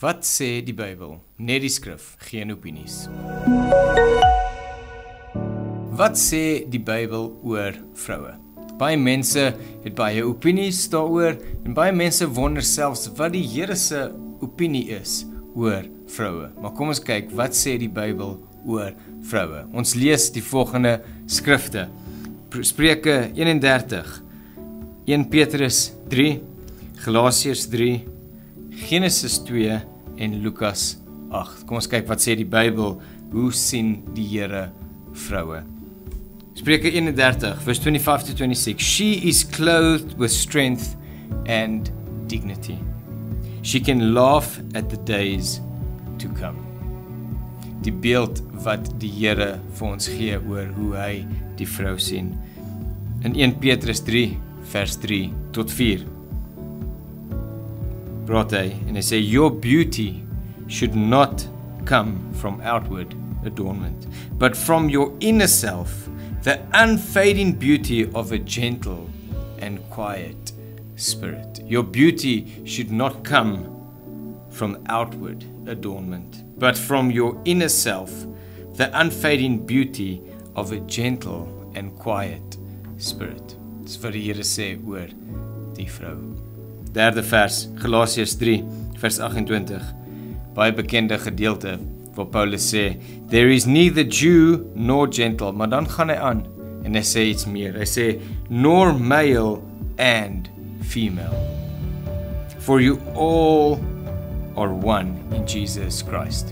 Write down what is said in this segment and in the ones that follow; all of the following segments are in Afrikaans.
Wat sê die Bybel? Net die skrif, geen opinies. Wat sê die Bybel oor vroue? Baie mense het baie opinies daaroor en baie mense wonder selfs wat die Here se opinie is oor vroue. Maar kom ons kyk, wat sê die Bybel oor vroue? Ons lees die volgende skrifte. Spreuke 31, 1 Petrus 3, Galasiërs 3, Genesis 2 en Lukas 8. Kom ons kyk wat sê die Bybel, hoe sien die Here vroue? Spreuke 31 vers 25 to 26. She is clothed with strength and dignity. She can laugh at the days to come. Die beeld wat die Here vir ons gee oor hoe hy die vrou sien. In 1 Petrus 3 vers 3 tot 4. Praat hy en hy sê, your beauty should not come from outward adornment, but from your inner self, the unfading beauty of a gentle and quiet spirit. Your beauty should not come from outward adornment, but from your inner self, the unfading beauty of a gentle and quiet spirit. Dis wat die Here sê oor die vrou. Derde vers, Galasiërs 3, vers 28. Baie bekende gedeelte waar Paulus sê, there is neither Jew nor Gentile, maar dan gaan hy aan en hy sê iets meer. Hy sê, nor male and female. For you all are one in Jesus Christ.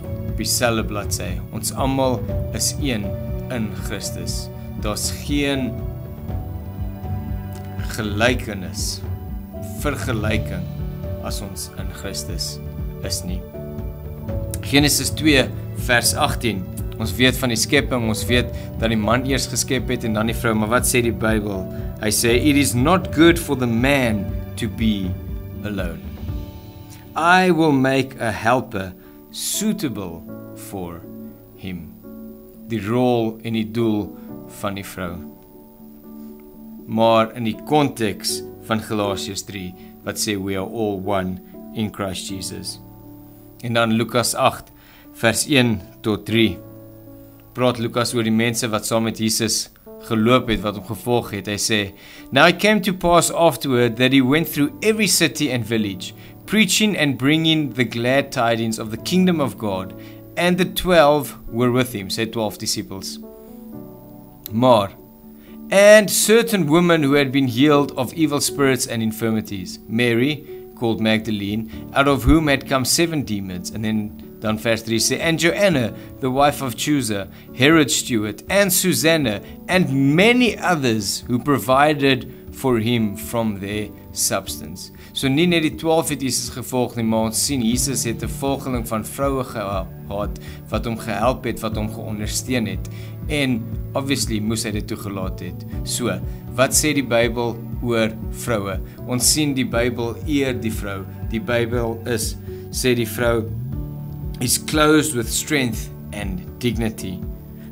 Op dieselfde bladsy, ons almal is een in Christus. Daar's geen gelykenis, vergelyking as ons in Christus is nie. Genesis 2 vers 18. Ons weet van die skepping, ons weet dat die man eers geskep het en dan die vrou, maar wat sê die Bybel? Hy sê, it is not good for the man to be alone. I will make a helper suitable for him. Die rol en die doel van die vrou. Maar in die konteks van Galasiërs 3, wat sê we are all one in Christ Jesus. En dan Lukas 8, vers 1 tot 3. Praat Lukas oor die mense wat saam met Jesus geloop het, wat hom gevolg het. Hy sê, now it came to pass afterward that he went through every city and village, preaching and bringing the glad tidings of the kingdom of God, and the 12 were with him, sê 12 disciples. Maar, and certain women who had been healed of evil spirits and infirmities, Mary, called Magdalene, out of whom had come 7 demons, and then verse 3 say, and Joanna, the wife of Chuza, Herod's steward, and Susanna, and many others who provided for him from their substance. So nie net die 12 het Jesus gevolg nie, maar ons sien Jesus het 'n volgeling van vroue gehad, wat hom gehelp het, wat hom geondersteun het, en obviously moes hy dit toegelaat het. So, wat sê die Bybel oor vroue? Ons sien die Bybel eer die vrou. Die Bybel sê die vrou is clothed with strength and dignity.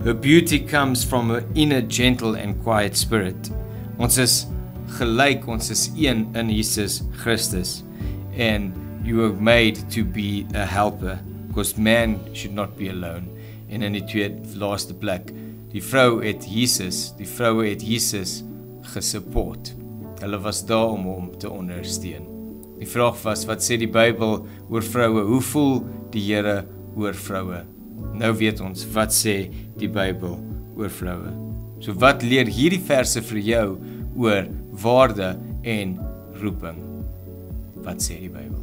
Her beauty comes from her inner gentle and quiet spirit. Ons is gelyk, ons is een in Jesus Christus. And you were made to be a helper, because man should not be alone. En in die laaste plek, die vrou het Jesus gesupport. Hulle was daar om hom te ondersteun. Die vraag was, wat sê die Bybel oor vroue? Hoe voel die Here oor vroue? Nou weet ons, wat sê die Bybel oor vroue? So wat leer hierdie verse vir jou oor waarde en roeping? Wat sê die Bybel?